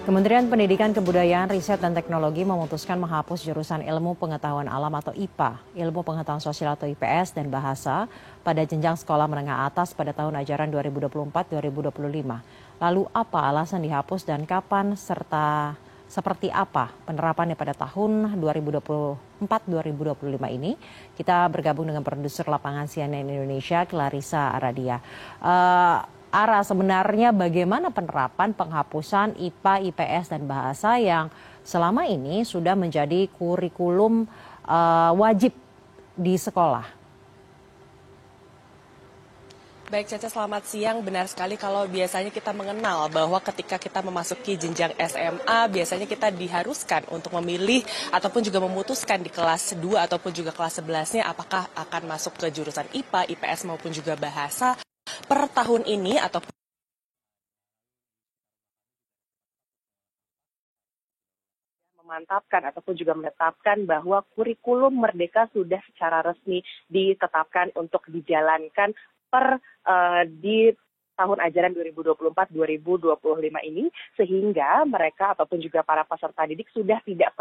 Kementerian Pendidikan Kebudayaan, Riset dan Teknologi memutuskan menghapus jurusan Ilmu Pengetahuan Alam atau IPA, Ilmu Pengetahuan Sosial atau IPS, dan Bahasa pada jenjang sekolah menengah atas pada tahun ajaran 2024-2025. Lalu apa alasan dihapus dan kapan serta seperti apa penerapannya pada tahun 2024-2025 ini? Kita bergabung dengan produser lapangan CNN Indonesia, Clarissa Aradia. Ara, sebenarnya bagaimana penerapan penghapusan IPA, IPS, dan Bahasa yang selama ini sudah menjadi kurikulum wajib di sekolah? Baik Caca, selamat siang. Benar sekali kalau biasanya kita mengenal bahwa ketika kita memasuki jenjang SMA, biasanya kita diharuskan untuk memilih ataupun juga memutuskan di kelas 2 ataupun juga kelas 11-nya apakah akan masuk ke jurusan IPA, IPS maupun juga Bahasa. Per tahun ini atau memantapkan ataupun juga menetapkan bahwa kurikulum Merdeka sudah secara resmi ditetapkan untuk dijalankan di tahun ajaran 2024-2025 ini, sehingga mereka ataupun juga para peserta didik sudah tidak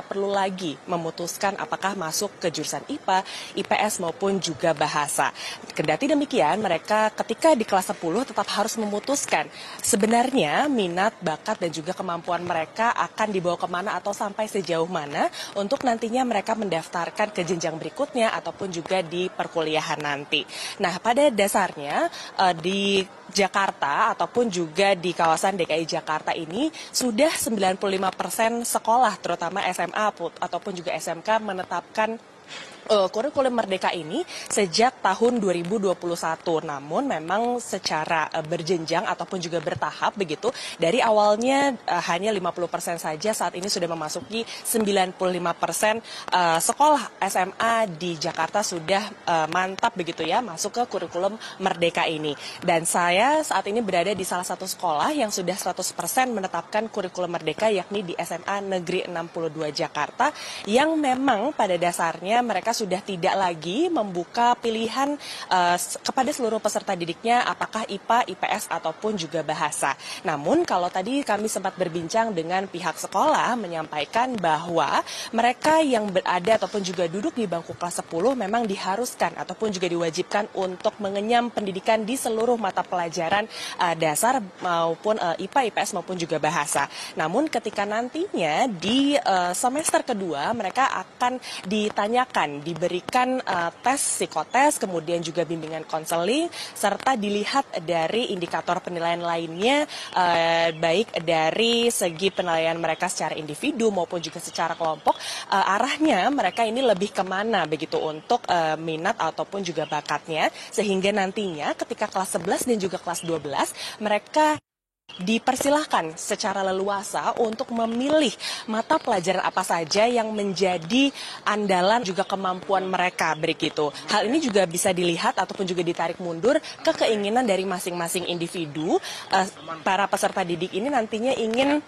perlu lagi memutuskan apakah masuk ke jurusan IPA, IPS maupun juga Bahasa. Kendati demikian, mereka ketika di kelas 10 tetap harus memutuskan sebenarnya minat, bakat dan juga kemampuan mereka akan dibawa kemana atau sampai sejauh mana untuk nantinya mereka mendaftarkan ke jenjang berikutnya ataupun juga di perkuliahan nanti. Nah, pada dasarnya di Jakarta ataupun juga di kawasan DKI Jakarta ini sudah 95% sekolah terutama SMA ataupun juga SMK menetapkan kurikulum Merdeka ini sejak tahun 2021. Namun memang secara berjenjang ataupun juga bertahap begitu. Dari awalnya hanya 50% saja, saat ini sudah memasuki 95% sekolah SMA di Jakarta sudah mantap begitu ya masuk ke kurikulum Merdeka ini. Dan saya saat ini berada di salah satu sekolah yang sudah 100% menetapkan kurikulum Merdeka, yakni di SMA Negeri 62 Jakarta, yang memang pada dasarnya mereka sudah tidak lagi membuka pilihan kepada seluruh peserta didiknya apakah IPA, IPS ataupun juga Bahasa. Namun kalau tadi kami sempat berbincang dengan pihak sekolah menyampaikan bahwa mereka yang berada ataupun juga duduk di bangku kelas 10 memang diharuskan ataupun juga diwajibkan untuk mengenyam pendidikan di seluruh mata pelajaran dasar maupun IPA, IPS maupun juga Bahasa. Namun ketika nantinya di semester kedua mereka akan ditanyakan, diberikan tes psikotes, kemudian juga bimbingan konseling, serta dilihat dari indikator penilaian lainnya, baik dari segi penilaian mereka secara individu maupun juga secara kelompok, arahnya mereka ini lebih kemana begitu untuk minat ataupun juga bakatnya, sehingga nantinya ketika kelas 11 dan juga kelas 12 mereka dipersilahkan secara leluasa untuk memilih mata pelajaran apa saja yang menjadi andalan juga kemampuan mereka begitu. Hal ini juga bisa dilihat ataupun juga ditarik mundur ke keinginan dari masing-masing individu. Para peserta didik ini nantinya ingin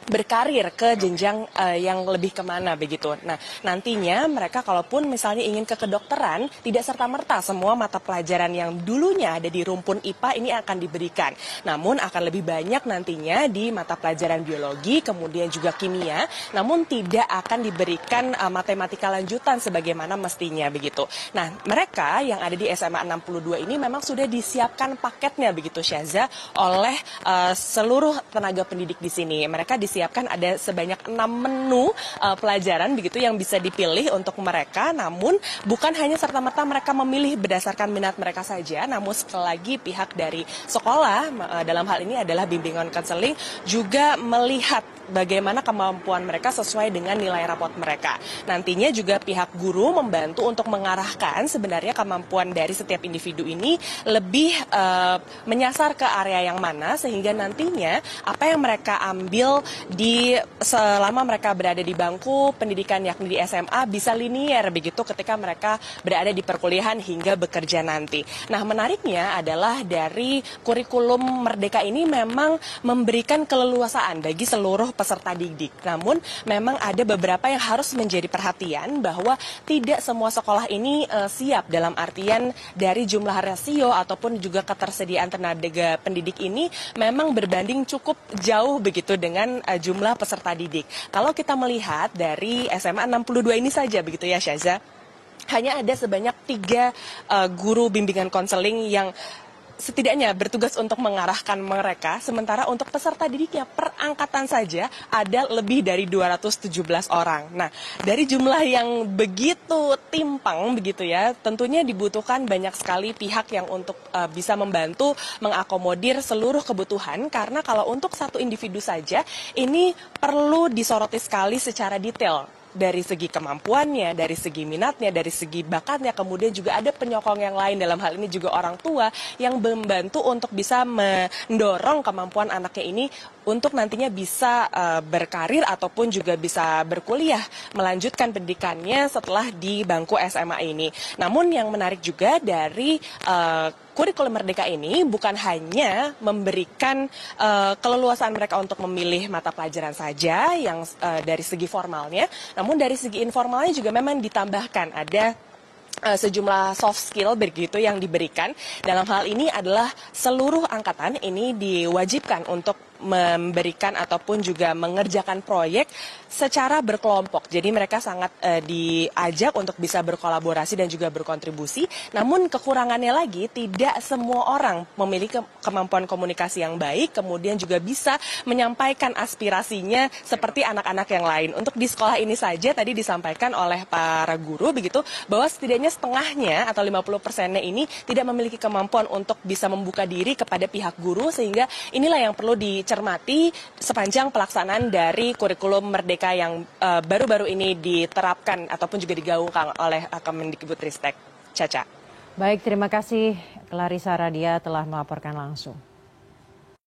berkarir ke jenjang yang lebih kemana begitu. Nah, nantinya mereka kalaupun misalnya ingin ke kedokteran, tidak serta-merta semua mata pelajaran yang dulunya ada di rumpun IPA ini akan diberikan. Namun akan lebih banyak nantinya di mata pelajaran biologi, kemudian juga kimia, namun tidak akan diberikan matematika lanjutan sebagaimana mestinya begitu. Nah, mereka yang ada di SMA 62 ini memang sudah disiapkan paketnya begitu Syaza oleh seluruh tenaga pendidik di sini. Mereka disiapkan ada sebanyak 6 menu pelajaran begitu yang bisa dipilih untuk mereka, namun bukan hanya serta-merta mereka memilih berdasarkan minat mereka saja, namun sekali lagi pihak dari sekolah dalam hal ini adalah bimbingan konseling juga melihat bagaimana kemampuan mereka sesuai dengan nilai rapot mereka. Nantinya juga pihak guru membantu untuk mengarahkan sebenarnya kemampuan dari setiap individu ini lebih menyasar ke area yang mana, sehingga nantinya apa yang mereka ambil di selama mereka berada di bangku pendidikan yakni di SMA bisa linier begitu ketika mereka berada di perkuliahan hingga bekerja nanti. Nah, menariknya adalah dari kurikulum Merdeka ini memang memberikan keleluasaan bagi seluruh peserta didik. Namun memang ada beberapa yang harus menjadi perhatian bahwa tidak semua sekolah ini siap dalam artian dari jumlah rasio ataupun juga ketersediaan tenaga pendidik ini memang berbanding cukup jauh begitu dengan jumlah peserta didik. Kalau kita melihat dari SMA 62 ini saja begitu ya Syaza, hanya ada sebanyak 3 guru bimbingan konseling yang setidaknya bertugas untuk mengarahkan mereka, sementara untuk peserta didiknya per angkatan saja ada lebih dari 217 orang. Nah, dari jumlah yang begitu timpang begitu ya, tentunya dibutuhkan banyak sekali pihak yang untuk bisa membantu mengakomodir seluruh kebutuhan, karena kalau untuk satu individu saja ini perlu disoroti sekali secara detail. Dari segi kemampuannya, dari segi minatnya, dari segi bakatnya, kemudian juga ada penyokong yang lain, dalam hal ini juga orang tua yang membantu untuk bisa mendorong kemampuan anaknya ini untuk nantinya bisa berkarir ataupun juga bisa berkuliah, melanjutkan pendidikannya setelah di bangku SMA ini. Namun yang menarik juga dari kurikulum Merdeka ini bukan hanya memberikan keleluasan mereka untuk memilih mata pelajaran saja yang dari segi formalnya, namun dari segi informalnya juga memang ditambahkan ada sejumlah soft skill begitu yang diberikan. Dalam hal ini adalah seluruh angkatan ini diwajibkan untuk memberikan ataupun juga mengerjakan proyek secara berkelompok. Jadi mereka sangat diajak untuk bisa berkolaborasi dan juga berkontribusi. Namun kekurangannya lagi, tidak semua orang memiliki kemampuan komunikasi yang baik, kemudian juga bisa menyampaikan aspirasinya seperti anak-anak yang lain. Untuk di sekolah ini saja tadi disampaikan oleh para guru begitu, bahwa setidaknya setengahnya atau 50%-nya ini tidak memiliki kemampuan untuk bisa membuka diri kepada pihak guru, sehingga inilah yang perlu dicermati sepanjang pelaksanaan dari kurikulum Merdeka yang baru-baru ini diterapkan ataupun juga digaungkan oleh Kemendikbudristek. Caca. Baik, terima kasih Clarissa Radia telah melaporkan langsung.